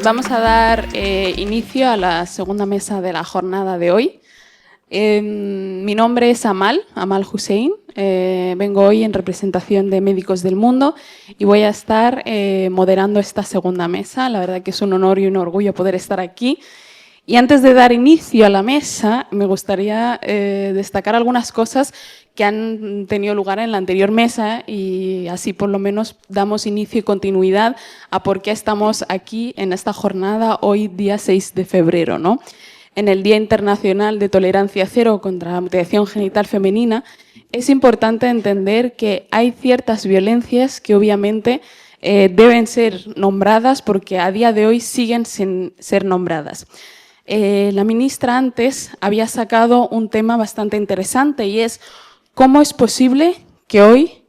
Vamos a dar inicio a la segunda mesa de la jornada de hoy. Mi nombre es Amal Hussein. Vengo hoy en representación de Médicos del Mundo y voy a estar moderando esta segunda mesa. La verdad que es un honor y un orgullo poder estar aquí. Y antes de dar inicio a la mesa, me gustaría destacar algunas cosas que han tenido lugar en la anterior mesa y así por lo menos damos inicio y continuidad a por qué estamos aquí en esta jornada hoy día 6 de febrero, ¿no? En el Día Internacional de Tolerancia Cero contra la Mutilación Genital Femenina, es importante entender que hay ciertas violencias que obviamente deben ser nombradas porque a día de hoy siguen sin ser nombradas. La ministra antes había sacado un tema bastante interesante y es cómo es posible que hoy,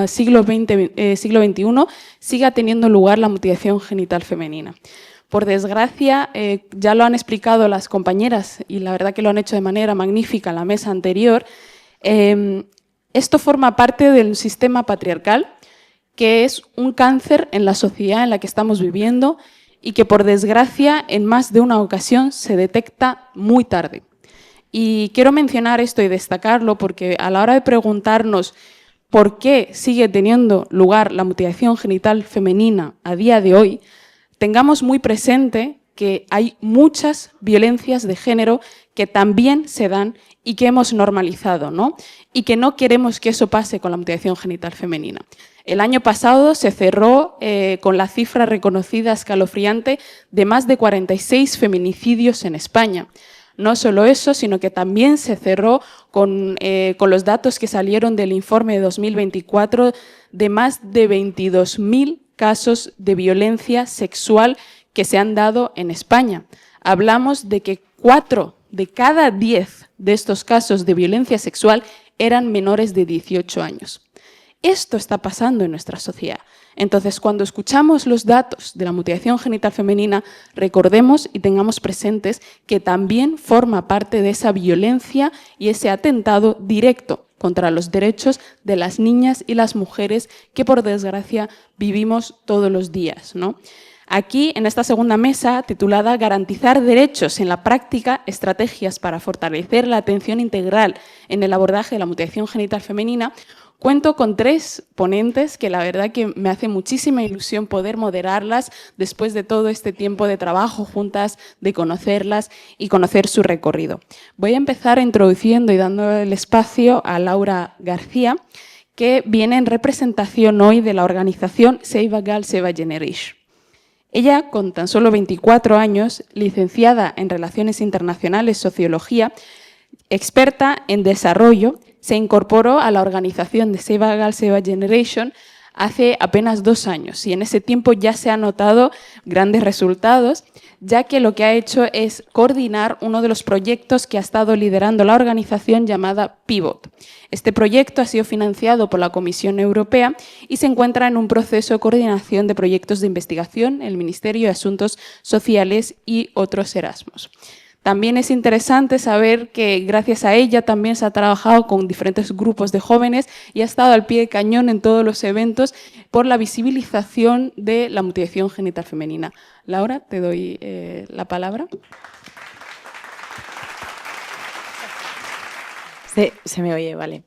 siglo XXI, siga teniendo lugar la mutilación genital femenina. Por desgracia, ya lo han explicado las compañeras y la verdad que lo han hecho de manera magnífica en la mesa anterior, esto forma parte del sistema patriarcal, que es un cáncer en la sociedad en la que estamos viviendo y que, por desgracia, en más de una ocasión se detecta muy tarde. Y quiero mencionar esto y destacarlo porque a la hora de preguntarnos por qué sigue teniendo lugar la mutilación genital femenina a día de hoy, tengamos muy presente que hay muchas violencias de género que también se dan y que hemos normalizado, ¿no? Y que no queremos que eso pase con la mutilación genital femenina. El año pasado se cerró con la cifra reconocida escalofriante de más de 46 feminicidios en España. No solo eso, sino que también se cerró con los datos que salieron del informe de 2024 de más de 22.000 casos de violencia sexual que se han dado en España. Hablamos de que 4 de cada 10 de estos casos de violencia sexual eran menores de 18 años. Esto está pasando en nuestra sociedad. Entonces, cuando escuchamos los datos de la mutilación genital femenina, recordemos y tengamos presentes que también forma parte de esa violencia y ese atentado directo contra los derechos de las niñas y las mujeres que, por desgracia, vivimos todos los días, ¿no? Aquí, en esta segunda mesa, titulada Garantizar derechos en la práctica, estrategias para fortalecer la atención integral en el abordaje de la mutilación genital femenina, cuento con 3 ponentes que la verdad que me hace muchísima ilusión poder moderarlas después de todo este tiempo de trabajo juntas, de conocerlas y conocer su recorrido. Voy a empezar introduciendo y dando el espacio a Laura García, que viene en representación hoy de la organización Save a Girl, Save a Generation. Ella, con tan solo 24 años, licenciada en Relaciones Internacionales, Sociología, experta en desarrollo, se incorporó a la organización de Save a Girl, Save a Generation hace apenas 2 años y en ese tiempo ya se han notado grandes resultados, ya que lo que ha hecho es coordinar uno de los proyectos que ha estado liderando la organización llamada Pivot. Este proyecto ha sido financiado por la Comisión Europea y se encuentra en un proceso de coordinación de proyectos de investigación en el Ministerio de Asuntos Sociales y otros Erasmus. También es interesante saber que gracias a ella también se ha trabajado con diferentes grupos de jóvenes y ha estado al pie de cañón en todos los eventos por la visibilización de la mutilación genital femenina. Laura, te doy la palabra. Sí, se me oye, vale.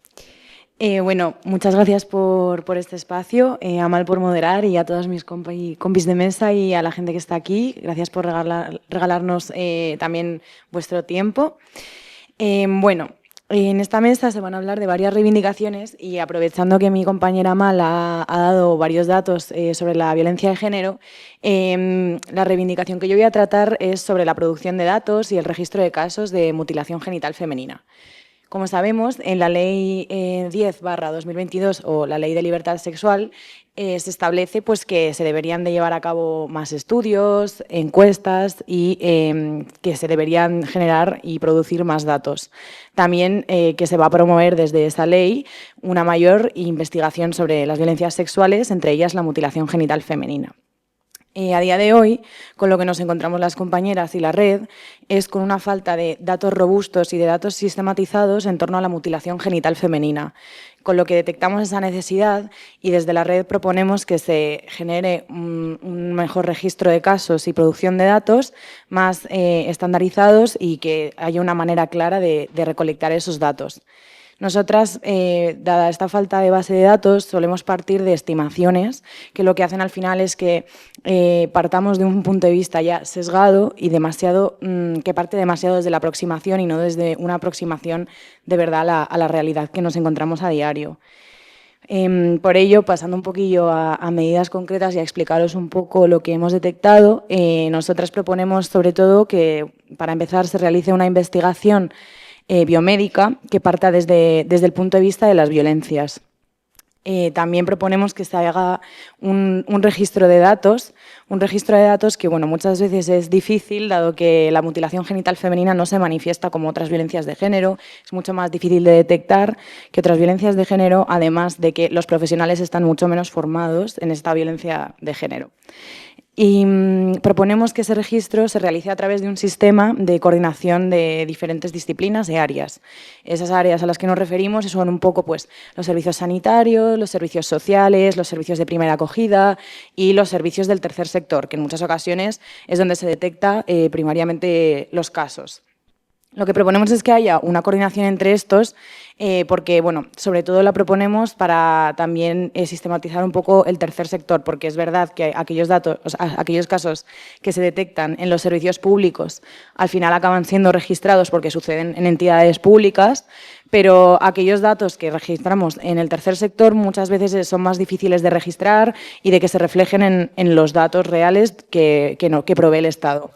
Bueno, muchas gracias por este espacio, a Amal por moderar y a todas mis compis de mesa y a la gente que está aquí. Gracias por regalarnos también vuestro tiempo. Bueno, en esta mesa se van a hablar de varias reivindicaciones y aprovechando que mi compañera Amal ha dado varios datos sobre la violencia de género, la reivindicación que yo voy a tratar es sobre la producción de datos y el registro de casos de mutilación genital femenina. Como sabemos, en la Ley 10/2022 o la Ley de Libertad Sexual se establece pues, que se deberían de llevar a cabo más estudios, encuestas y que se deberían generar y producir más datos. También que se va a promover desde esa ley una mayor investigación sobre las violencias sexuales, entre ellas la mutilación genital femenina. A día de hoy, con lo que nos encontramos las compañeras y la red, es con una falta de datos robustos y de datos sistematizados en torno a la mutilación genital femenina, con lo que detectamos esa necesidad y desde la red proponemos que se genere un mejor registro de casos y producción de datos más estandarizados y que haya una manera clara de recolectar esos datos. Nosotras, dada esta falta de base de datos, solemos partir de estimaciones, que lo que hacen al final es que partamos de un punto de vista ya sesgado y que parte demasiado desde la aproximación y no desde una aproximación de verdad a la realidad que nos encontramos a diario. Por ello, pasando un poquillo a medidas concretas y a explicaros un poco lo que hemos detectado, nosotras proponemos sobre todo que, para empezar, se realice una investigación biomédica que parta desde el punto de vista de las violencias. También proponemos que se haga un registro de datos, que bueno, muchas veces es difícil, dado que la mutilación genital femenina no se manifiesta como otras violencias de género, es mucho más difícil de detectar que otras violencias de género, además de que los profesionales están mucho menos formados en esta violencia de género. Y proponemos que ese registro se realice a través de un sistema de coordinación de diferentes disciplinas y áreas. Esas áreas a las que nos referimos son un poco pues, los servicios sanitarios, los servicios sociales, los servicios de primera acogida y los servicios del tercer sector, que en muchas ocasiones es donde se detecta primariamente los casos. Lo que proponemos es que haya una coordinación entre estos, porque, bueno, sobre todo la proponemos para también sistematizar un poco el tercer sector, porque es verdad que aquellos casos que se detectan en los servicios públicos al final acaban siendo registrados porque suceden en entidades públicas, pero aquellos datos que registramos en el tercer sector muchas veces son más difíciles de registrar y de que se reflejen en los datos reales que provee el Estado.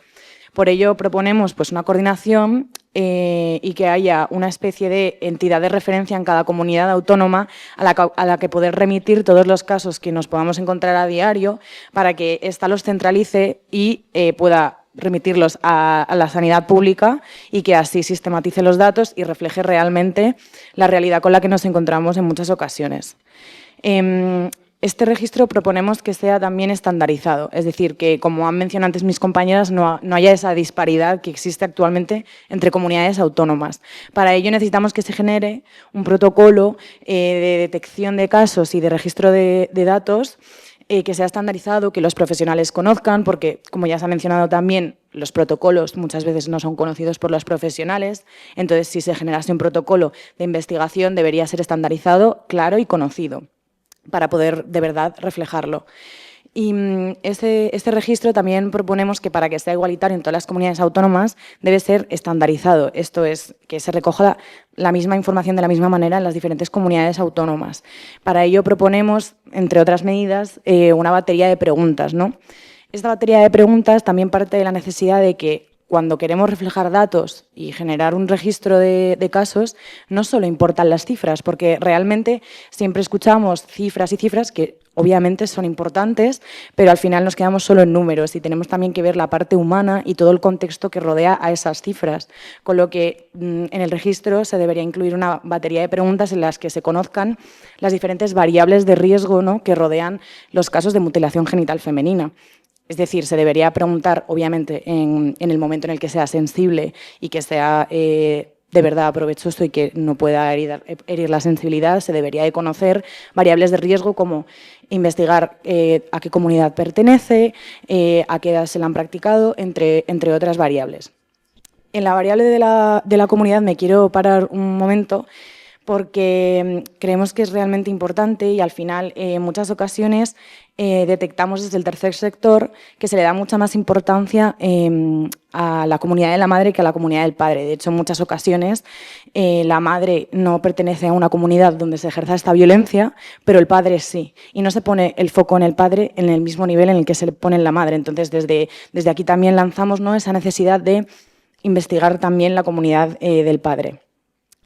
Por ello, proponemos pues, una coordinación y que haya una especie de entidad de referencia en cada comunidad autónoma a la que poder remitir todos los casos que nos podamos encontrar a diario para que ésta los centralice y pueda remitirlos a la sanidad pública y que así sistematice los datos y refleje realmente la realidad con la que nos encontramos en muchas ocasiones. Este registro proponemos que sea también estandarizado, es decir, que, como han mencionado antes mis compañeras, no haya esa disparidad que existe actualmente entre comunidades autónomas. Para ello necesitamos que se genere un protocolo de detección de casos y de registro de datos que sea estandarizado, que los profesionales conozcan, porque, como ya se ha mencionado también, los protocolos muchas veces no son conocidos por los profesionales, entonces si se generase un protocolo de investigación debería ser estandarizado, claro y conocido, para poder de verdad reflejarlo. Y este registro también proponemos que, para que sea igualitario en todas las comunidades autónomas, debe ser estandarizado. Esto es, que se recoja la misma información de la misma manera en las diferentes comunidades autónomas. Para ello proponemos, entre otras medidas, una batería de preguntas, ¿no? Esta batería de preguntas también parte de la necesidad de que, cuando queremos reflejar datos y generar un registro de casos, no solo importan las cifras, porque realmente siempre escuchamos cifras y cifras que obviamente son importantes, pero al final nos quedamos solo en números y tenemos también que ver la parte humana y todo el contexto que rodea a esas cifras, con lo que en el registro se debería incluir una batería de preguntas en las que se conozcan las diferentes variables de riesgo, ¿no?, que rodean los casos de mutilación genital femenina. Es decir, se debería preguntar, obviamente, en el momento en el que sea sensible y que sea de verdad provechoso y que no pueda herir la sensibilidad, se debería de conocer variables de riesgo como investigar a qué comunidad pertenece, a qué edad se la han practicado, entre otras variables. En la variable de la comunidad me quiero parar un momento, porque creemos que es realmente importante y al final en muchas ocasiones detectamos desde el tercer sector que se le da mucha más importancia a la comunidad de la madre que a la comunidad del padre. De hecho, en muchas ocasiones la madre no pertenece a una comunidad donde se ejerza esta violencia, pero el padre sí. Y no se pone el foco en el padre en el mismo nivel en el que se le pone en la madre. Entonces, desde aquí también lanzamos, ¿no?, esa necesidad de investigar también la comunidad del padre.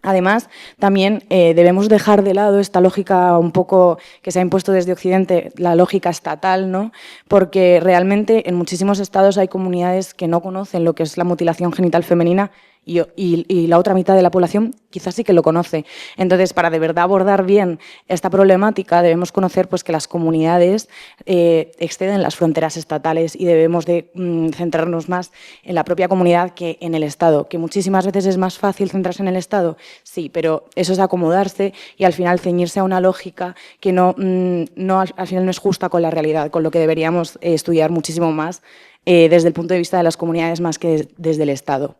Además, también debemos dejar de lado esta lógica un poco que se ha impuesto desde Occidente, la lógica estatal, ¿no?, porque realmente en muchísimos estados hay comunidades que no conocen lo que es la mutilación genital femenina y la otra mitad de la población quizás sí que lo conoce. Entonces, para de verdad abordar bien esta problemática, debemos conocer pues, que las comunidades exceden las fronteras estatales y debemos de centrarnos más en la propia comunidad que en el Estado, que muchísimas veces es más fácil centrarse en el Estado, sí, pero eso es acomodarse y al final ceñirse a una lógica que al final no es justa con la realidad, con lo que deberíamos estudiar muchísimo más desde el punto de vista de las comunidades más que desde el Estado.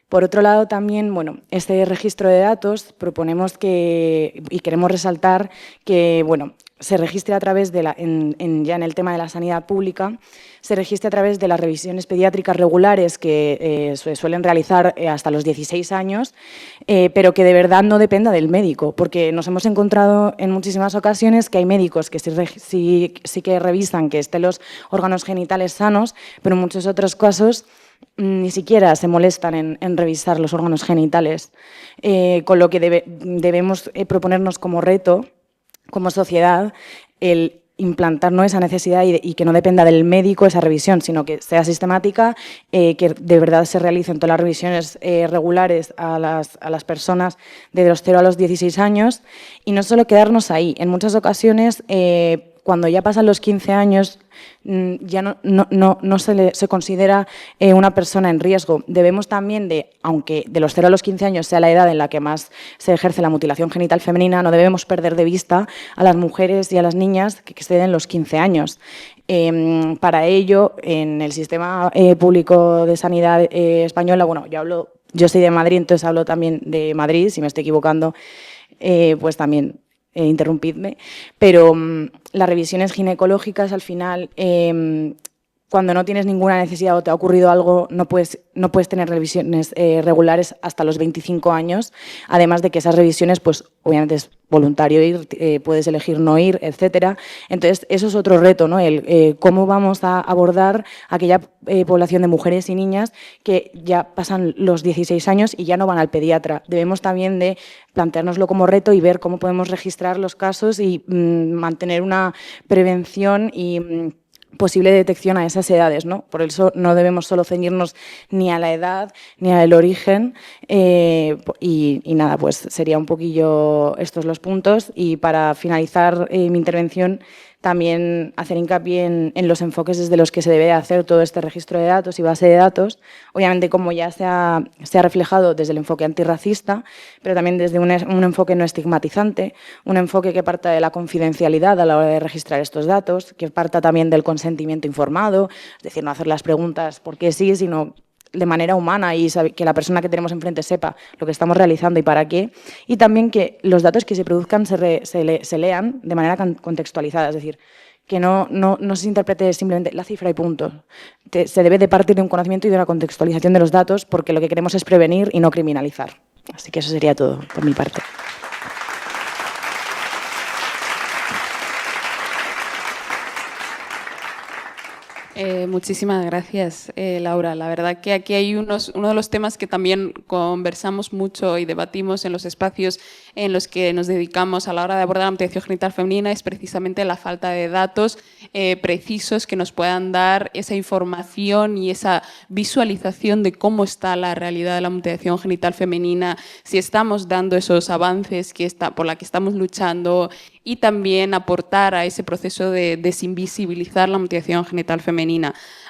Por otro lado, también, bueno, este registro de datos proponemos y queremos resaltar que, bueno, se registre a través de ya en el tema de la sanidad pública, se registre a través de las revisiones pediátricas regulares que se suelen realizar hasta los 16 años, pero que de verdad no dependa del médico, porque nos hemos encontrado en muchísimas ocasiones que hay médicos que sí que revisan que estén los órganos genitales sanos, pero en muchos otros casos ni siquiera se molestan en revisar los órganos genitales, con lo que debemos proponernos como reto, como sociedad, el implantar esa necesidad y que no dependa del médico esa revisión, sino que sea sistemática, que de verdad se realicen todas las revisiones regulares a las personas de los 0 a los 16 años y no solo quedarnos ahí. En muchas ocasiones, cuando ya pasan los 15 años, ya no se considera una persona en riesgo. Debemos también aunque de los 0 a los 15 años sea la edad en la que más se ejerce la mutilación genital femenina, no debemos perder de vista a las mujeres y a las niñas que exceden los 15 años. Para ello, en el sistema público de sanidad española, bueno, yo soy de Madrid, entonces hablo también de Madrid, si me estoy equivocando, pues también interrumpidme, pero las revisiones ginecológicas al final, cuando no tienes ninguna necesidad o te ha ocurrido algo, no puedes tener revisiones regulares hasta los 25 años, además de que esas revisiones, pues obviamente es voluntario ir, puedes elegir no ir, etcétera. Entonces, eso es otro reto, ¿no? Cómo vamos a abordar aquella población de mujeres y niñas que ya pasan los 16 años y ya no van al pediatra. Debemos también de planteárnoslo como reto y ver cómo podemos registrar los casos y mantener una prevención y posible detección a esas edades, ¿no? Por eso no debemos solo ceñirnos ni a la edad ni al origen y nada, pues sería un poquillo estos los puntos y para finalizar mi intervención también hacer hincapié en los enfoques desde los que se debe hacer todo este registro de datos y base de datos, obviamente como ya se ha reflejado desde el enfoque antirracista, pero también desde un enfoque no estigmatizante, un enfoque que parta de la confidencialidad a la hora de registrar estos datos, que parta también del consentimiento informado, es decir, no hacer las preguntas por qué sí, sino de manera humana y que la persona que tenemos enfrente sepa lo que estamos realizando y para qué, y también que los datos que se produzcan se lean de manera contextualizada, es decir, que no se interprete simplemente la cifra y punto. Se debe de partir de un conocimiento y de una contextualización de los datos porque lo que queremos es prevenir y no criminalizar. Así que eso sería todo por mi parte. Muchísimas gracias, Laura. La verdad que aquí hay uno de los temas que también conversamos mucho y debatimos en los espacios en los que nos dedicamos a la hora de abordar la mutilación genital femenina es precisamente la falta de datos precisos que nos puedan dar esa información y esa visualización de cómo está la realidad de la mutilación genital femenina, si estamos dando esos avances por la que estamos luchando y también aportar a ese proceso de desinvisibilizar la mutilación genital femenina.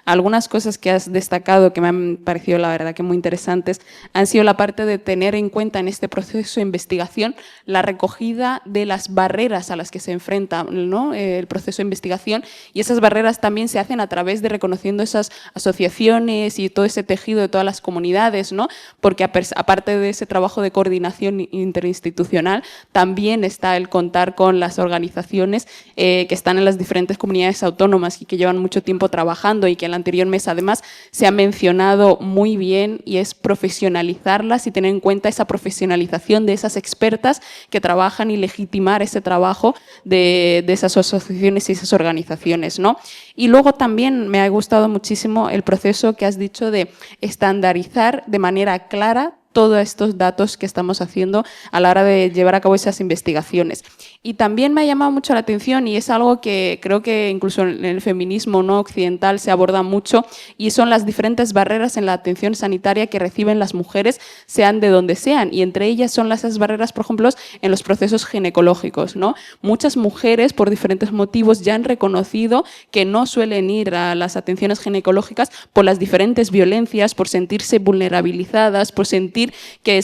Algunas cosas que has destacado que me han parecido la verdad que muy interesantes han sido la parte de tener en cuenta en este proceso de investigación la recogida de las barreras a las que se enfrenta, ¿no? El proceso de investigación, y esas barreras también se hacen a través de reconociendo esas asociaciones y todo ese tejido de todas las comunidades, ¿no? Porque aparte de ese trabajo de coordinación interinstitucional también está el contar con las organizaciones que están en las diferentes comunidades autónomas y que llevan mucho tiempo trabajando y que en la anterior mesa además se ha mencionado muy bien, y es profesionalizarlas y tener en cuenta esa profesionalización de esas expertas que trabajan y legitimar ese trabajo de esas asociaciones y esas organizaciones, ¿no? Y luego también me ha gustado muchísimo el proceso que has dicho de estandarizar de manera clara todos estos datos que estamos haciendo a la hora de llevar a cabo esas investigaciones. Y también me ha llamado mucho la atención, y es algo que creo que incluso en el feminismo no occidental se aborda mucho, y son las diferentes barreras en la atención sanitaria que reciben las mujeres, sean de donde sean, y entre ellas son esas barreras, por ejemplo, en los procesos ginecológicos, ¿no? Muchas mujeres, por diferentes motivos, ya han reconocido que no suelen ir a las atenciones ginecológicas por las diferentes violencias, por sentirse vulnerabilizadas, por sentir que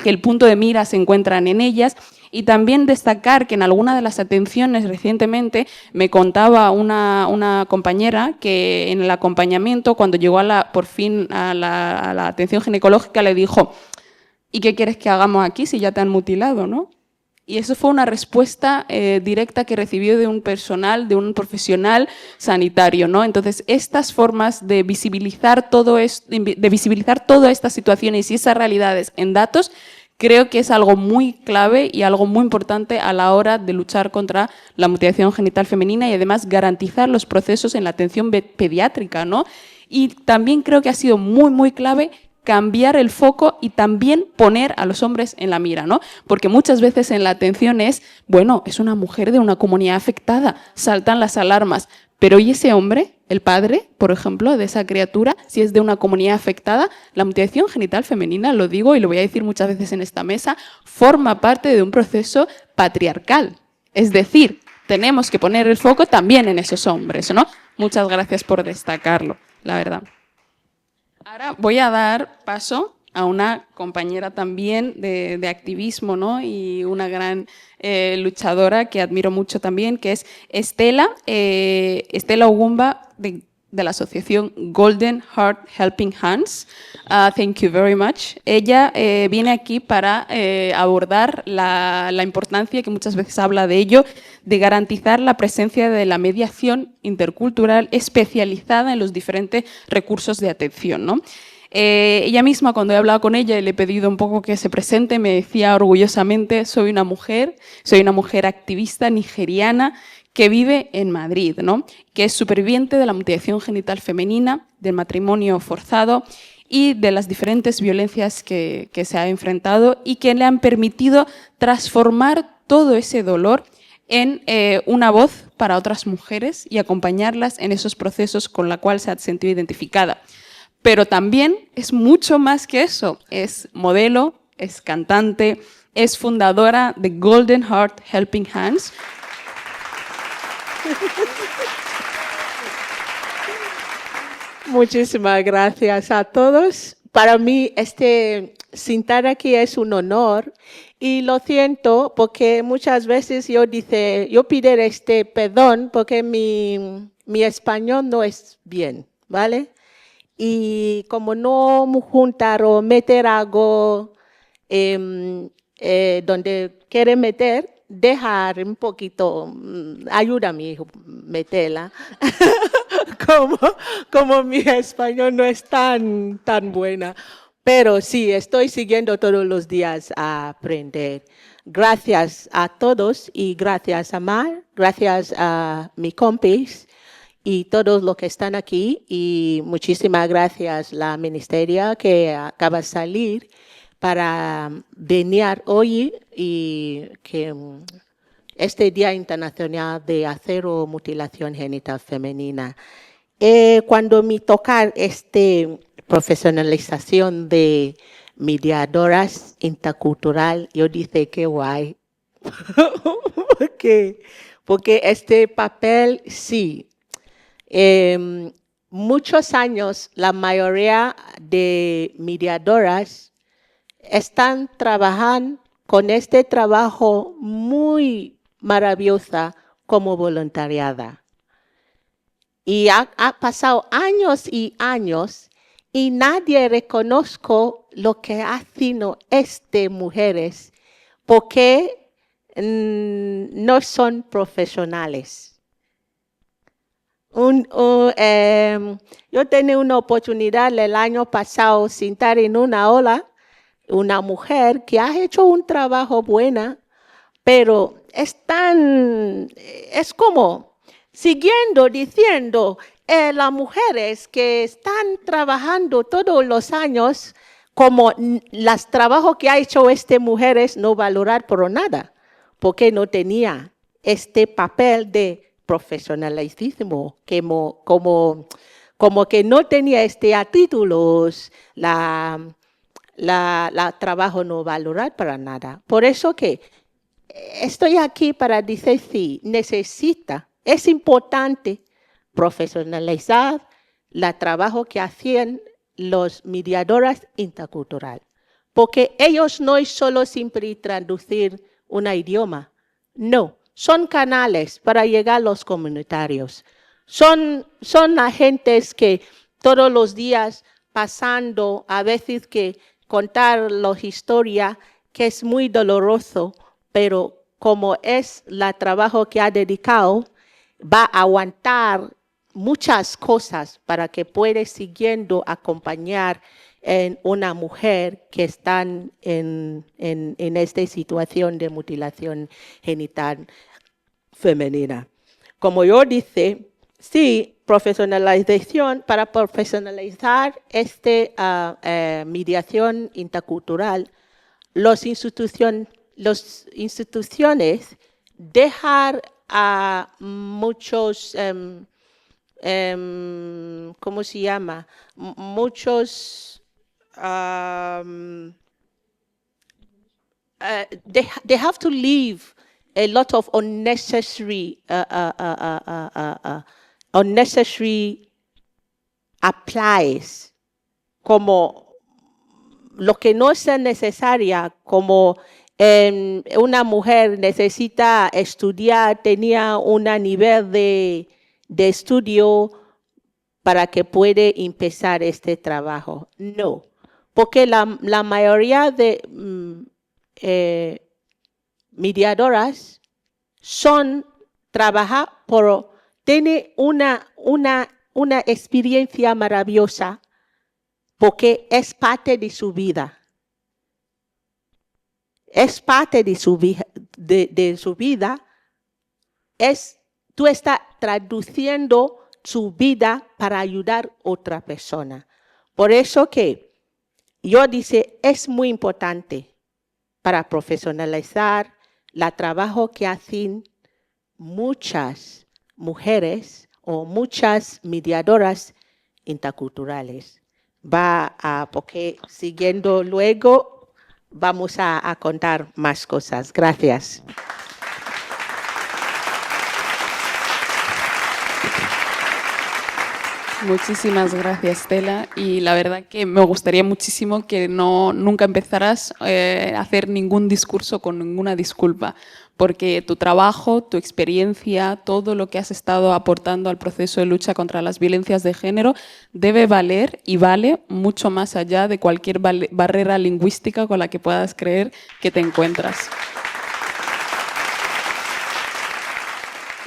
el punto de mira se encuentran en ellas. Y también destacar que en alguna de las atenciones recientemente me contaba una compañera que en el acompañamiento, cuando llegó por fin a la atención ginecológica, le dijo: ¿y qué quieres que hagamos aquí si ya te han mutilado, ¿no? Y eso fue una respuesta directa que recibió de un profesional sanitario, ¿no? Entonces, estas formas de visibilizar todas estas situaciones y esas realidades en datos, creo que es algo muy clave y algo muy importante a la hora de luchar contra la mutilación genital femenina y además garantizar los procesos en la atención pediátrica, ¿no? Y también creo que ha sido muy, muy clave cambiar el foco y también poner a los hombres en la mira, ¿no? Porque muchas veces en la atención es una mujer de una comunidad afectada, saltan las alarmas, pero ¿y ese hombre, el padre, por ejemplo, de esa criatura, si es de una comunidad afectada? La mutilación genital femenina, lo digo y lo voy a decir muchas veces en esta mesa, forma parte de un proceso patriarcal. Es decir, tenemos que poner el foco también en esos hombres, ¿no? Muchas gracias por destacarlo, la verdad. Ahora voy a dar paso a una compañera también de activismo, ¿no? Y una gran luchadora que admiro mucho también, que es Estela Ogumba, de la asociación Golden Heart Helping Hands. Thank you very much. Ella viene aquí para abordar la importancia, que muchas veces habla de ello, de garantizar la presencia de la mediación intercultural especializada en los diferentes recursos de atención, ¿no? Ella misma, cuando he hablado con ella y le he pedido un poco que se presente, me decía orgullosamente: soy una mujer activista nigeriana que vive en Madrid, ¿no? Que es superviviente de la mutilación genital femenina, del matrimonio forzado y de las diferentes violencias que se ha enfrentado y que le han permitido transformar todo ese dolor en una voz para otras mujeres y acompañarlas en esos procesos con la cual se ha sentido identificada. Pero también es mucho más que eso, es modelo, es cantante, es fundadora de Golden Heart Helping Hands. Muchísimas gracias a todos. Para mí sentar aquí es un honor y lo siento porque muchas veces yo pido perdón porque mi español no es bien, ¿vale? Y como no juntar o meter algo donde quiere meter, dejar un poquito, ayúdame a meterla, como mi español no es tan buena. Pero sí, estoy siguiendo todos los días a aprender. Gracias a todos y gracias a Mar, gracias a mi compis y todos los que están aquí. Y muchísimas gracias a la ministeria que acaba de salir para venir hoy y que este Día Internacional de Cero Mutilación Genital Femenina. Cuando me toca profesionalización de mediadoras intercultural, yo dije qué guay. Porque este papel sí. Muchos años la mayoría de mediadoras están trabajando con este trabajo muy maravilloso como voluntariada. Y ha pasado años y años y nadie reconoce lo que hacen estas mujeres porque no son profesionales. Yo tenía una oportunidad el año pasado sentar en una ola una mujer que ha hecho un trabajo bueno, pero es como siguiendo diciendo las mujeres que están trabajando todos los años como los trabajos que ha hecho esta mujer es no valorar por nada, porque no tenía este papel de profesionalismo, como que no tenía títulos, la trabajo no valorar para nada. Por eso que estoy aquí para decir sí, es importante profesionalizar el trabajo que hacen los mediadores interculturales, porque ellos no es solo siempre traducir un idioma, no, son canales para llegar a los comunitarios, son agentes que todos los días pasando, a veces que contar la historia que es muy doloroso, pero como es el trabajo que ha dedicado, va a aguantar muchas cosas para que pueda siguiendo acompañar en una mujer que está en esta situación de mutilación genital femenina. Como yo dije, sí, profesionalización, para profesionalizar mediación intercultural, las instituciones dejar a muchos, ¿cómo se llama? Muchos, they have to leave a lot of unnecessary applies, como lo que no es necesaria, como una mujer necesita estudiar, tenía un nivel de estudio para que pueda empezar este trabajo. No, porque la mayoría de mediadoras tienen una experiencia maravillosa porque es parte de su vida. Es parte de su vida. Tú estás traduciendo su vida para ayudar a otra persona. Por eso que yo dice, es muy importante para profesionalizar el trabajo que hacen muchas mujeres o muchas mediadoras interculturales. Porque siguiendo luego vamos a contar más cosas. Gracias. Muchísimas gracias, Stella. Y la verdad que me gustaría muchísimo que nunca empezaras a hacer ningún discurso con ninguna disculpa, porque tu trabajo, tu experiencia, todo lo que has estado aportando al proceso de lucha contra las violencias de género debe valer y vale mucho más allá de cualquier barrera lingüística con la que puedas creer que te encuentras.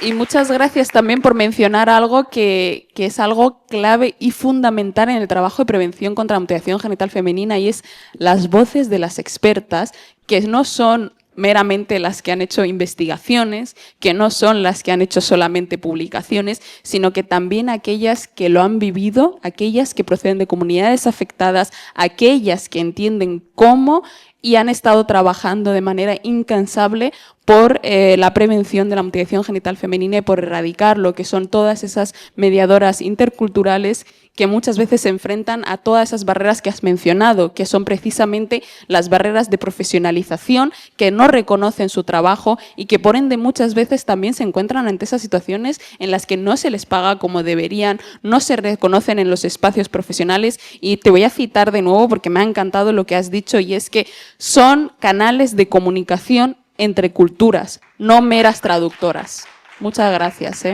Y muchas gracias también por mencionar algo que es algo clave y fundamental en el trabajo de prevención contra la mutilación genital femenina, y es las voces de las expertas, que no son meramente las que han hecho investigaciones, que no son las que han hecho solamente publicaciones, sino que también aquellas que lo han vivido, aquellas que proceden de comunidades afectadas, aquellas que entienden cómo y han estado trabajando de manera incansable por la prevención de la mutilación genital femenina y por erradicar lo que son todas esas mediadoras interculturales que muchas veces se enfrentan a todas esas barreras que has mencionado, que son precisamente las barreras de profesionalización, que no reconocen su trabajo y que por ende muchas veces también se encuentran ante esas situaciones en las que no se les paga como deberían, no se reconocen en los espacios profesionales. Y te voy a citar de nuevo porque me ha encantado lo que has dicho, y es que son canales de comunicación entre culturas, no meras traductoras. Muchas gracias.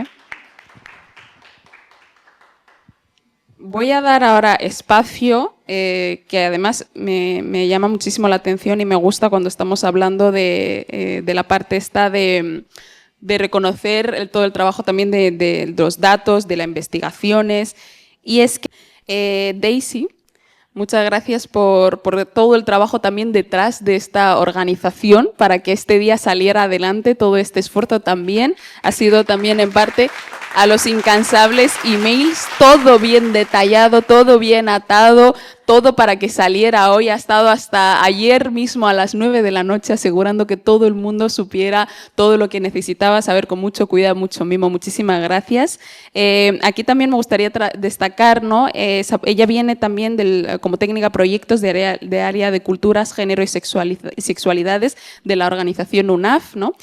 Voy a dar ahora espacio, que además me llama muchísimo la atención y me gusta cuando estamos hablando de la parte esta de reconocer todo el trabajo también de los datos, de las investigaciones. Y es que Daisy, muchas gracias por todo el trabajo también detrás de esta organización para que este día saliera adelante. Todo este esfuerzo también ha sido también en parte a los incansables emails, todo bien detallado, todo bien atado, todo para que saliera hoy. Ha estado hasta ayer mismo a las 9 de la noche asegurando que todo el mundo supiera todo lo que necesitaba saber, con mucho cuidado, mucho mimo. Muchísimas gracias. Aquí también me gustaría destacar, ¿no? Ella viene también como técnica proyectos de área de culturas, género y sexualidades de la organización UNAF, ¿no?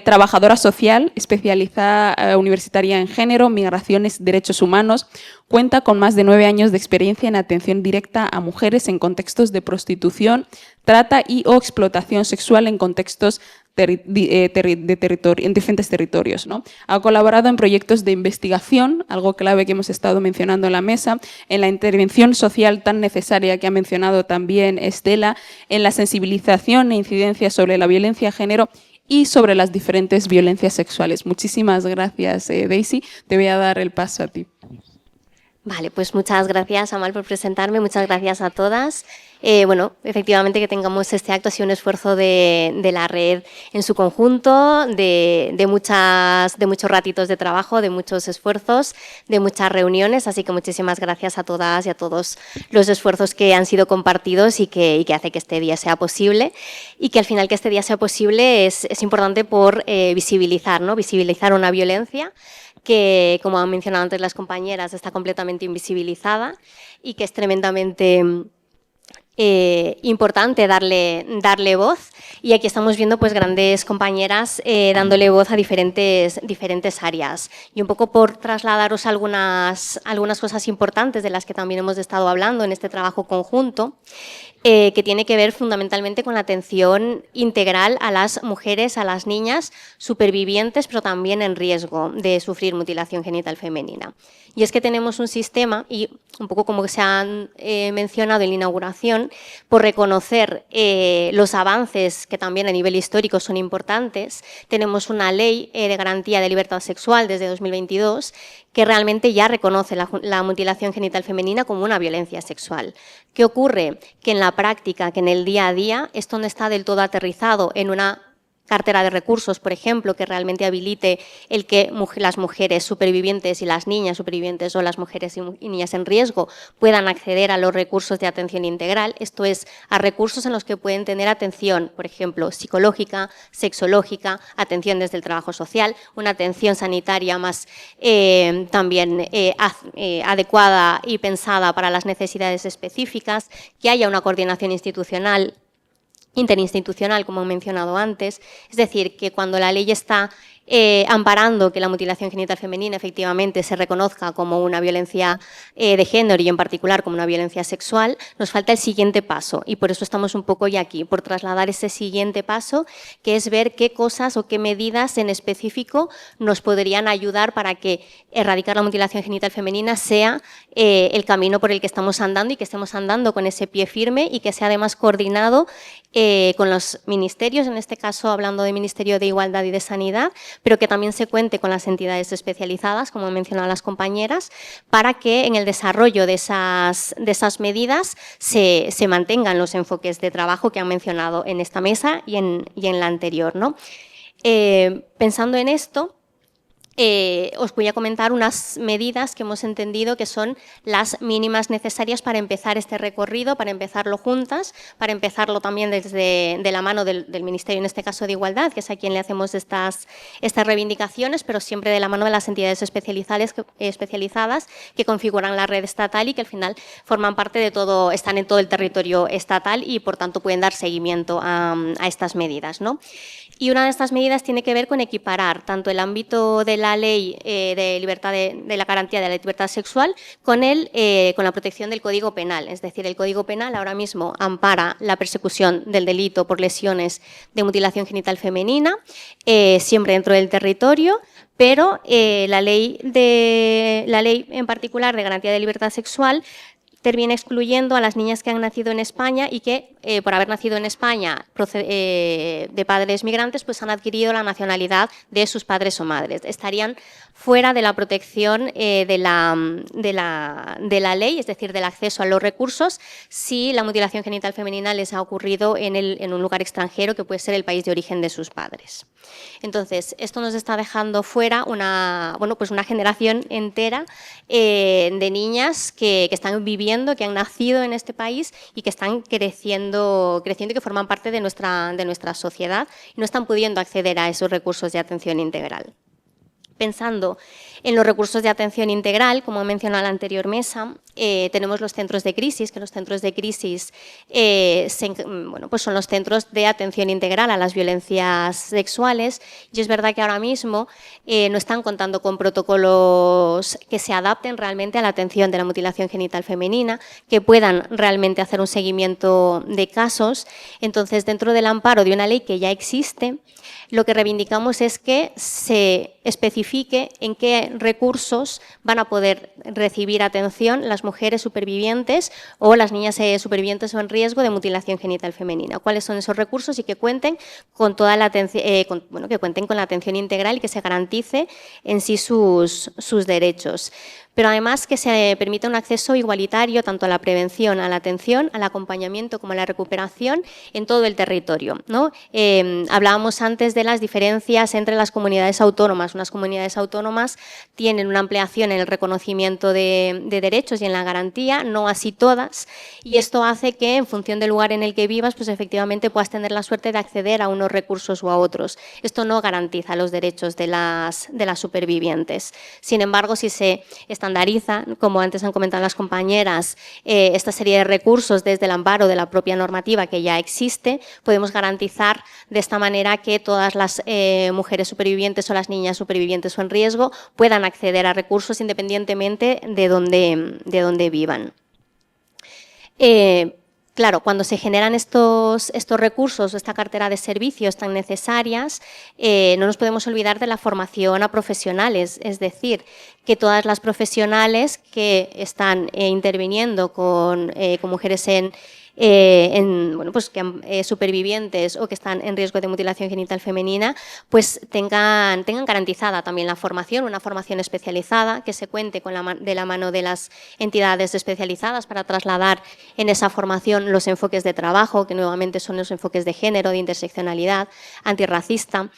Trabajadora social, especializada universitaria en género, migraciones, derechos humanos. Cuenta con más de 9 años de experiencia en atención directa a mujeres en contextos de prostitución, trata y o explotación sexual en contextos en diferentes territorios, ¿no? Ha colaborado en proyectos de investigación, algo clave que hemos estado mencionando en la mesa, en la intervención social tan necesaria que ha mencionado también Estela, en la sensibilización e incidencia sobre la violencia de género y sobre las diferentes violencias sexuales. Muchísimas gracias, Daisy. Te voy a dar el paso a ti. Vale, pues muchas gracias, Amal, por presentarme. Muchas gracias a todas. Bueno, efectivamente que tengamos este acto ha sido un esfuerzo de la red en su conjunto, de muchos ratitos de trabajo, de muchos esfuerzos, de muchas reuniones, así que muchísimas gracias a todas y a todos los esfuerzos que han sido compartidos y que hace que este día sea posible, y que al final que este día sea posible es importante por visibilizar, ¿no? Visibilizar una violencia que, como han mencionado antes las compañeras, está completamente invisibilizada y que es tremendamente importante darle voz, y aquí estamos viendo pues grandes compañeras dándole voz a diferentes áreas, y un poco por trasladaros algunas cosas importantes de las que también hemos estado hablando en este trabajo conjunto, que tiene que ver fundamentalmente con la atención integral a las mujeres, a las niñas supervivientes, pero también en riesgo de sufrir mutilación genital femenina. Y es que tenemos un sistema, y un poco como se han mencionado en la inauguración, por reconocer los avances que también a nivel histórico son importantes, tenemos una ley de garantía de libertad sexual desde 2022 que realmente ya reconoce la mutilación genital femenina como una violencia sexual. ¿Qué ocurre? Que en la práctica, que en el día a día, esto no está del todo aterrizado en una cartera de recursos, por ejemplo, que realmente habilite el que las mujeres supervivientes y las niñas supervivientes o las mujeres y niñas en riesgo puedan acceder a los recursos de atención integral, esto es, a recursos en los que pueden tener atención, por ejemplo, psicológica, sexológica, atención desde el trabajo social, una atención sanitaria más también adecuada y pensada para las necesidades específicas, que haya una coordinación interinstitucional, como he mencionado antes, es decir, que cuando la ley está amparando que la mutilación genital femenina efectivamente se reconozca como una violencia de género y en particular como una violencia sexual, nos falta el siguiente paso, y por eso estamos un poco ya aquí, por trasladar ese siguiente paso, que es ver qué cosas o qué medidas en específico nos podrían ayudar para que erradicar la mutilación genital femenina sea el camino por el que estamos andando, y que estemos andando con ese pie firme, y que sea además coordinado con los ministerios, en este caso hablando del Ministerio de Igualdad y de Sanidad, pero que también se cuente con las entidades especializadas, como han mencionado las compañeras, para que en el desarrollo de esas medidas se mantengan los enfoques de trabajo que han mencionado en esta mesa y en la anterior, ¿no? Pensando en esto, os voy a comentar unas medidas que hemos entendido que son las mínimas necesarias para empezar este recorrido, para empezarlo juntas, para empezarlo también de la mano del Ministerio, en este caso de Igualdad, que es a quien le hacemos estas reivindicaciones, pero siempre de la mano de las entidades especializadas que configuran la red estatal y que al final forman parte de todo, están en todo el territorio estatal y por tanto pueden dar seguimiento a estas medidas, ¿no? Y una de estas medidas tiene que ver con equiparar tanto el ámbito de la ley de libertad de la garantía de la libertad sexual con la protección del Código Penal. Es decir, el Código Penal ahora mismo ampara la persecución del delito por lesiones de mutilación genital femenina, siempre dentro del territorio, pero la ley en particular de garantía de libertad sexual termina excluyendo a las niñas que han nacido en España y que por haber nacido en España de padres migrantes, pues han adquirido la nacionalidad de sus padres o madres. Estarían fuera de la protección de la ley, es decir, del acceso a los recursos, si la mutilación genital femenina les ha ocurrido en un lugar extranjero, que puede ser el país de origen de sus padres. Entonces, esto nos está dejando fuera una generación entera de niñas que están viviendo, que han nacido en este país y que están creciendo y que forman parte de nuestra sociedad y no están pudiendo acceder a esos recursos de atención integral. Pensando en los recursos de atención integral, como he mencionado en la anterior mesa, tenemos los centros de crisis, que los centros de crisis son los centros de atención integral a las violencias sexuales, y es verdad que ahora mismo no están contando con protocolos que se adapten realmente a la atención de la mutilación genital femenina, que puedan realmente hacer un seguimiento de casos. Entonces, dentro del amparo de una ley que ya existe, lo que reivindicamos es que se especifique en qué recursos van a poder recibir atención las mujeres supervivientes o las niñas supervivientes o en riesgo de mutilación genital femenina. Cuáles son esos recursos y que cuenten con toda la atención, que cuenten con la atención integral y que se garantice en sí sus derechos. Pero además que se permita un acceso igualitario tanto a la prevención, a la atención, al acompañamiento como a la recuperación en todo el territorio, ¿no? Hablábamos antes de las diferencias entre las comunidades autónomas. Unas comunidades autónomas tienen una ampliación en el reconocimiento de derechos y en la garantía, no así todas, y esto hace que en función del lugar en el que vivas, pues efectivamente puedas tener la suerte de acceder a unos recursos o a otros. Esto no garantiza los derechos de las supervivientes. Sin embargo, si se estandariza, como antes han comentado las compañeras, esta serie de recursos desde el amparo de la propia normativa que ya existe, podemos garantizar de esta manera que todas las mujeres supervivientes o las niñas supervivientes o en riesgo puedan acceder a recursos independientemente de dónde vivan. Claro, cuando se generan estos recursos o esta cartera de servicios tan necesarias, no nos podemos olvidar de la formación a profesionales, es decir, que todas las profesionales que están interviniendo con mujeres supervivientes o que están en riesgo de mutilación genital femenina, pues tengan garantizada también la formación, una formación especializada, que se cuente de la mano de las entidades especializadas para trasladar en esa formación los enfoques de trabajo, que nuevamente son los enfoques de género, de interseccionalidad, antirracista,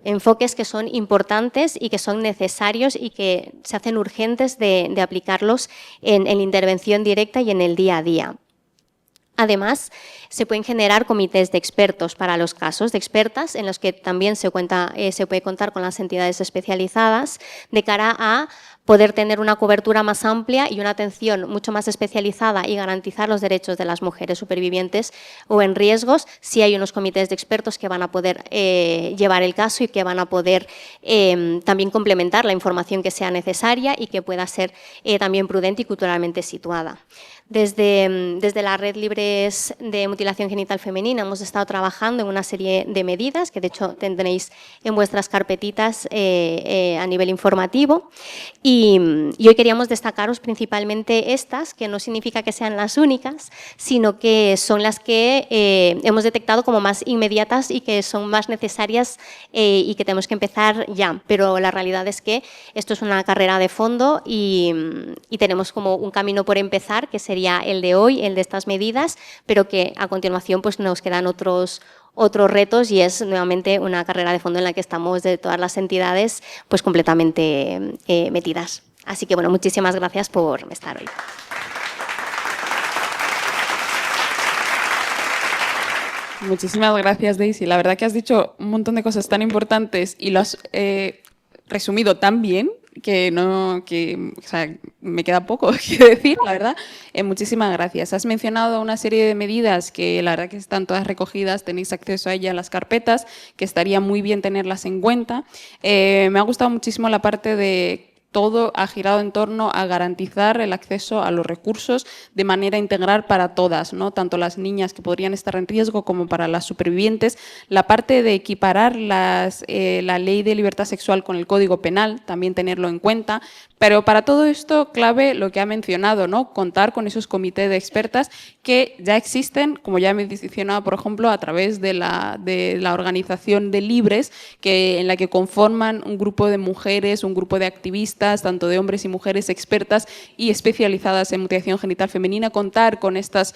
enfoques que son importantes y que son necesarios y que se hacen urgentes de aplicarlos en la intervención directa y en el día a día. Además, se pueden generar comités de expertos para los casos, de expertas, en los que también se puede contar con las entidades especializadas de cara a poder tener una cobertura más amplia y una atención mucho más especializada y garantizar los derechos de las mujeres supervivientes o en riesgos, si hay unos comités de expertos que van a poder llevar el caso y que van a poder también complementar la información que sea necesaria y que pueda ser también prudente y culturalmente situada. Desde la Red Libres de Mutilación Genital Femenina hemos estado trabajando en una serie de medidas que de hecho tendréis en vuestras carpetitas a nivel informativo y hoy queríamos destacaros principalmente estas, que no significa que sean las únicas, sino que son las que hemos detectado como más inmediatas y que son más necesarias y que tenemos que empezar ya, pero la realidad es que esto es una carrera de fondo y tenemos como un camino por empezar, que sería el de hoy, el de estas medidas, pero que a continuación pues nos quedan otros retos y es nuevamente una carrera de fondo en la que estamos de todas las entidades pues completamente metidas. Así que bueno, muchísimas gracias por estar hoy. Muchísimas gracias, Daisy. La verdad que has dicho un montón de cosas tan importantes y lo has resumido tan bien que me queda poco que decir, la verdad. Muchísimas gracias. Has mencionado una serie de medidas que la verdad que están todas recogidas, tenéis acceso a ellas en las carpetas, que estaría muy bien tenerlas en cuenta. Me ha gustado muchísimo la parte de todo ha girado en torno a garantizar el acceso a los recursos de manera integral para todas, ¿no? Tanto las niñas que podrían estar en riesgo como para las supervivientes. La parte de equiparar la ley de libertad sexual con el Código Penal, también tenerlo en cuenta. Pero para todo esto, clave lo que ha mencionado, ¿no? Contar con esos comités de expertas que ya existen, como ya he mencionado, por ejemplo, a través de la organización de Libres, en la que conforman un grupo de mujeres, un grupo de activistas, tanto de hombres y mujeres expertas y especializadas en mutilación genital femenina, contar con estas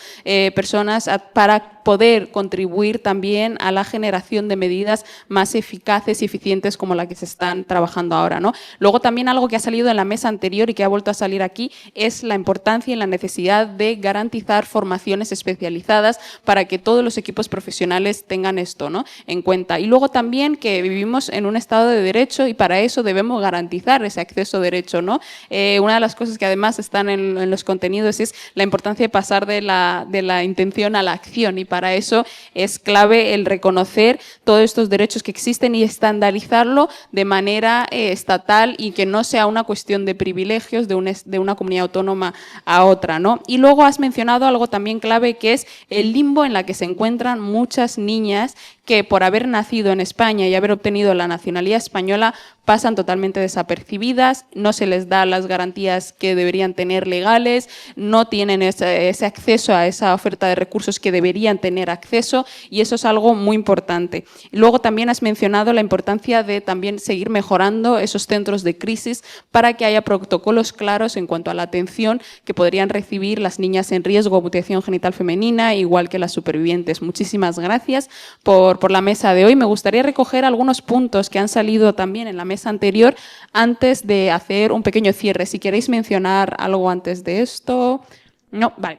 personas para poder contribuir también a la generación de medidas más eficaces y eficientes como la que se están trabajando ahora, ¿no? Luego también algo que ha salido en la mesa anterior y que ha vuelto a salir aquí es la importancia y la necesidad de garantizar formaciones especializadas para que todos los equipos profesionales tengan esto, ¿no?, en cuenta. Y luego también que vivimos en un Estado de Derecho y para eso debemos garantizar ese acceso a derecho, ¿no? Una de las cosas que además están en los contenidos es la importancia de pasar de la intención a la acción, y para eso es clave el reconocer todos estos derechos que existen y estandarizarlo de manera estatal y que no sea una cuestión de privilegios de una comunidad autónoma a otra, ¿no? Y luego has mencionado algo también clave, que es el limbo en la que se encuentran muchas niñas que por haber nacido en España y haber obtenido la nacionalidad española pasan totalmente desapercibidas, no se les da las garantías que deberían tener legales, no tienen ese acceso a esa oferta de recursos que deberían tener acceso, y eso es algo muy importante. Luego también has mencionado la importancia de también seguir mejorando esos centros de crisis para que haya protocolos claros en cuanto a la atención que podrían recibir las niñas en riesgo de mutilación genital femenina, igual que las supervivientes. Muchísimas gracias por la mesa de hoy. Me gustaría recoger algunos puntos que han salido también en la mesa anterior antes de hacer un pequeño cierre. Si queréis mencionar algo antes de esto. No, vale.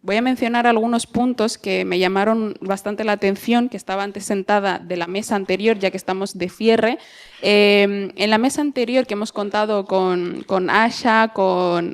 Voy a mencionar algunos puntos que me llamaron bastante la atención, que estaba antes sentada de la mesa anterior, ya que estamos de cierre. En la mesa anterior que hemos contado con Asha,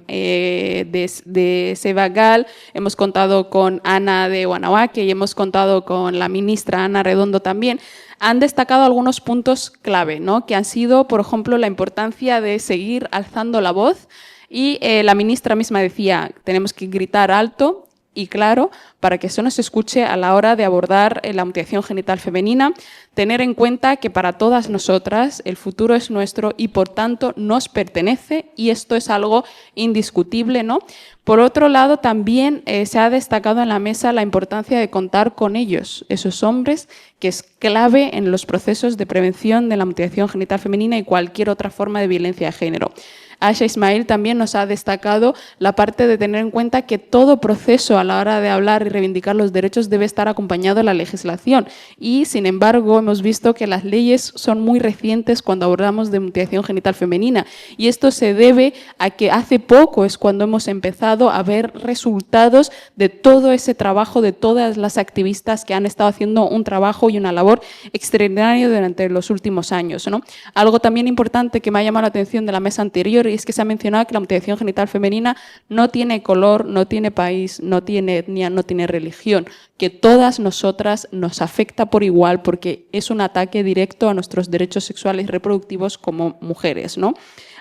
de Sebagal, hemos contado con Ana de Guanahuaque y hemos contado con la ministra Ana Redondo también, han destacado algunos puntos clave, ¿no?, que han sido, por ejemplo, la importancia de seguir alzando la voz, y la ministra misma decía, tenemos que gritar alto y claro para que eso no se escuche a la hora de abordar la mutilación genital femenina, tener en cuenta que para todas nosotras el futuro es nuestro y por tanto nos pertenece, y esto es algo indiscutible, ¿no? Por otro lado, también se ha destacado en la mesa la importancia de contar con ellos, esos hombres, que es clave en los procesos de prevención de la mutilación genital femenina y cualquier otra forma de violencia de género. Asha Ismail también nos ha destacado la parte de tener en cuenta que todo proceso a la hora de hablar y reivindicar los derechos debe estar acompañado de la legislación, y sin embargo hemos visto que las leyes son muy recientes cuando abordamos de mutilación genital femenina, y esto se debe a que hace poco es cuando hemos empezado a ver resultados de todo ese trabajo de todas las activistas que han estado haciendo un trabajo y una labor extraordinaria durante los últimos años, ¿no? Algo también importante que me ha llamado la atención de la mesa anterior es que se ha mencionado que la mutilación genital femenina no tiene color, no tiene país, no tiene etnia, no tiene religión, que todas nosotras nos afecta por igual porque es un ataque directo a nuestros derechos sexuales y reproductivos como mujeres, ¿no?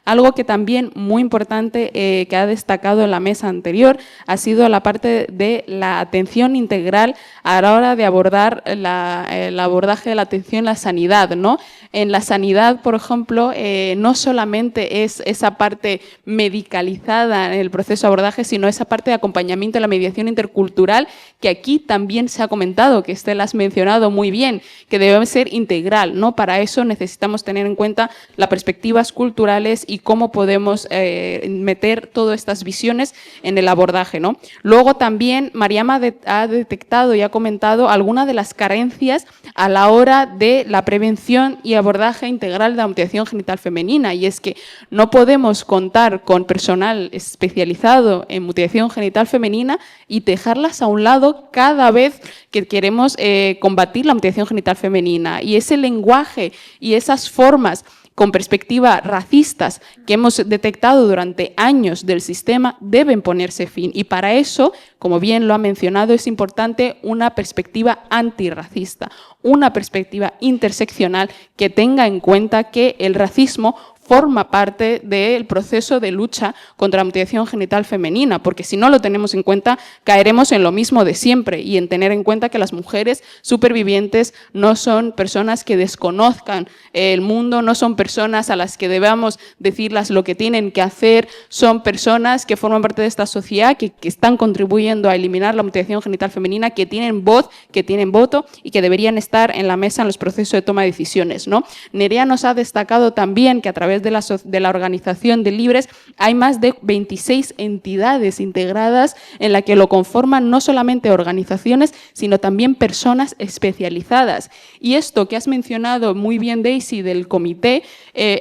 Algo que también muy importante que ha destacado en la mesa anterior ha sido la parte de la atención integral a la hora de abordar el abordaje de la atención en la sanidad, ¿no? En la sanidad, por ejemplo, no solamente es esa parte medicalizada en el proceso de abordaje, sino esa parte de acompañamiento de la mediación intercultural, que aquí también se ha comentado, que Estela has mencionado muy bien, que debe ser integral, ¿no? Para eso necesitamos tener en cuenta las perspectivas culturales y cómo podemos meter todas estas visiones en el abordaje, ¿no? Luego también Mariama ha detectado y ha comentado algunas de las carencias a la hora de la prevención y abordaje integral de la mutilación genital femenina, y es que no podemos contar con personal especializado en mutilación genital femenina y dejarlas a un lado cada vez que queremos combatir la mutilación genital femenina, y ese lenguaje y esas formas con perspectiva racistas que hemos detectado durante años del sistema deben ponerse fin, y para eso, como bien lo ha mencionado, es importante una perspectiva antirracista, una perspectiva interseccional que tenga en cuenta que el racismo forma parte del proceso de lucha contra la mutilación genital femenina, porque si no lo tenemos en cuenta, caeremos en lo mismo de siempre y en tener en cuenta que las mujeres supervivientes no son personas que desconozcan el mundo, no son personas a las que debamos decirles lo que tienen que hacer, son personas que forman parte de esta sociedad, que están contribuyendo a eliminar la mutilación genital femenina, que tienen voz, que tienen voto y que deberían estar en la mesa en los procesos de toma de decisiones, ¿no? Nerea nos ha destacado también que a través de la organización de Libres hay más de 26 entidades integradas en la que lo conforman no solamente organizaciones, sino también personas especializadas. Y esto que has mencionado muy bien, Daisy, del comité,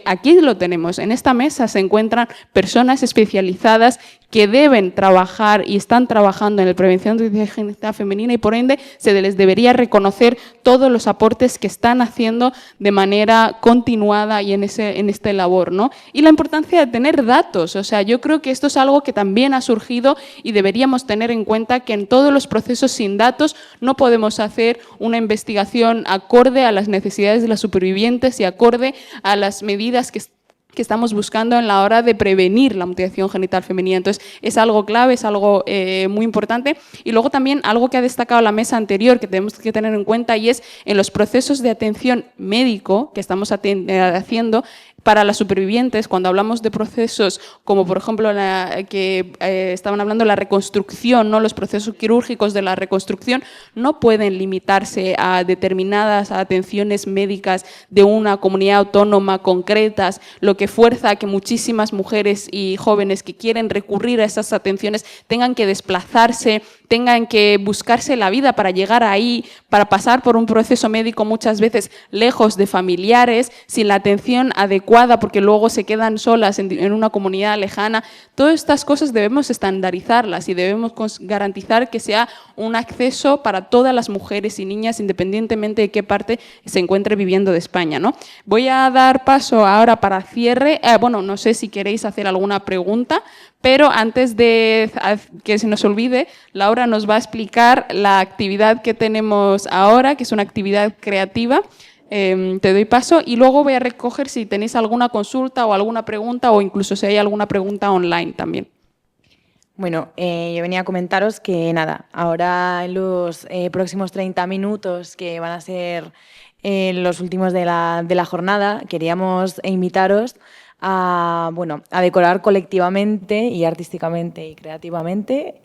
aquí lo tenemos. En esta mesa se encuentran personas especializadas que deben trabajar y están trabajando en la prevención de la mutilación genital femenina y por ende se les debería reconocer todos los aportes que están haciendo de manera continuada y en esta labor, ¿no? Y la importancia de tener datos, o sea, yo creo que esto es algo que también ha surgido y deberíamos tener en cuenta que en todos los procesos sin datos no podemos hacer una investigación acorde a las necesidades de las supervivientes y acorde a las medidas que estamos buscando en la hora de prevenir la mutilación genital femenina. Entonces, es algo clave, es algo muy importante. Y luego también algo que ha destacado la mesa anterior que tenemos que tener en cuenta y es en los procesos de atención médico que estamos haciendo para las supervivientes, cuando hablamos de procesos como, por ejemplo, estaban hablando de la reconstrucción, ¿no? Los procesos quirúrgicos de la reconstrucción no pueden limitarse a determinadas atenciones médicas de una comunidad autónoma concretas, lo que fuerza a que muchísimas mujeres y jóvenes que quieren recurrir a esas atenciones tengan que desplazarse, tengan que buscarse la vida para llegar ahí, para pasar por un proceso médico muchas veces lejos de familiares, sin la atención adecuada, porque luego se quedan solas en una comunidad lejana. Todas estas cosas debemos estandarizarlas y debemos garantizar que sea un acceso para todas las mujeres y niñas, independientemente de qué parte se encuentre viviendo de España, ¿no? Voy a dar paso ahora para cierre. Bueno, no sé si queréis hacer alguna pregunta, pero antes de que se nos olvide, Laura nos va a explicar la actividad que tenemos ahora, que es una actividad creativa. Te doy paso y luego voy a recoger si tenéis alguna consulta o alguna pregunta o incluso si hay alguna pregunta online también. Bueno, yo venía a comentaros que nada, ahora en los próximos 30 minutos que van a ser los últimos de la jornada, queríamos invitaros a decorar colectivamente y artísticamente y creativamente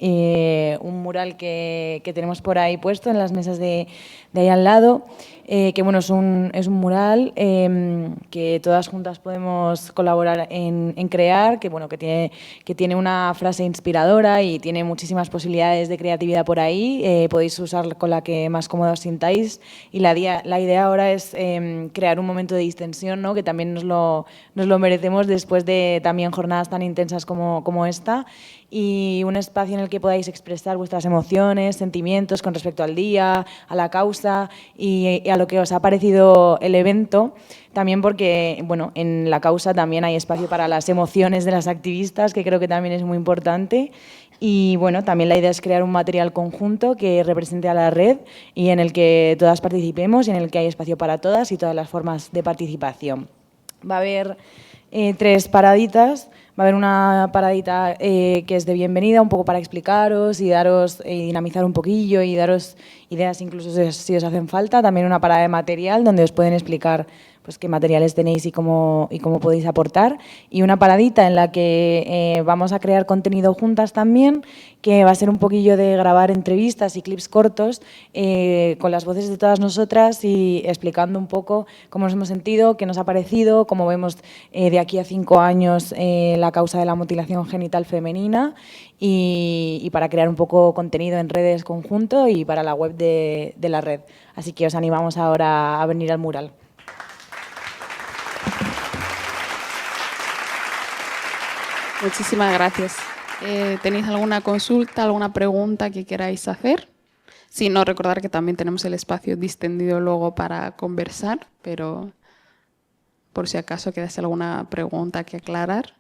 un mural que tenemos por ahí puesto en las mesas de ahí al lado, que bueno, es un mural que todas juntas podemos colaborar en crear, que bueno, que tiene una frase inspiradora y tiene muchísimas posibilidades de creatividad por ahí. Podéis usar con la que más cómoda os sintáis y la idea ahora es crear un momento de distensión, ¿no? Que también nos lo merecemos después de también jornadas tan intensas como esta, y un espacio en el que podáis expresar vuestras emociones, sentimientos con respecto al día, a la causa y a lo que os ha parecido el evento. También porque, bueno, en la causa también hay espacio para las emociones de las activistas, que creo que también es muy importante. Y bueno, también la idea es crear un material conjunto que represente a la red y en el que todas participemos y en el que hay espacio para todas y todas las formas de participación. Va a haber 3 paraditas. Va a haber una paradita que es de bienvenida, un poco para explicaros y daros dinamizar un poquillo y daros ideas incluso si os hacen falta. También una parada de material donde os pueden explicar pues qué materiales tenéis y cómo podéis aportar. Y una paradita en la que vamos a crear contenido juntas también, que va a ser un poquillo de grabar entrevistas y clips cortos con las voces de todas nosotras y explicando un poco cómo nos hemos sentido, qué nos ha parecido, cómo vemos de aquí a 5 años la causa de la mutilación genital femenina y para crear un poco contenido en redes conjunto y para la web de la red. Así que os animamos ahora a venir al mural. Muchísimas gracias. ¿Tenéis alguna consulta, alguna pregunta que queráis hacer? Si no, recordar que también tenemos el espacio distendido luego para conversar, pero por si acaso quedase alguna pregunta que aclarar.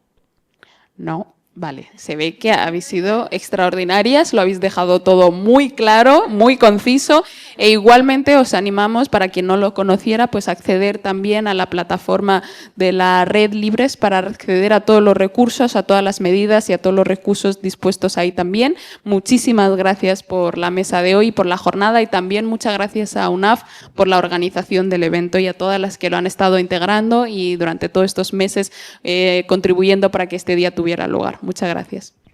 No. Vale, se ve que habéis sido extraordinarias, lo habéis dejado todo muy claro, muy conciso. E igualmente os animamos, para quien no lo conociera, pues acceder también a la plataforma de la Red Libres para acceder a todos los recursos, a todas las medidas y a todos los recursos dispuestos ahí también. Muchísimas gracias por la mesa de hoy, por la jornada, y también muchas gracias a UNAF por la organización del evento y a todas las que lo han estado integrando y durante todos estos meses contribuyendo para que este día tuviera lugar. Muchas gracias.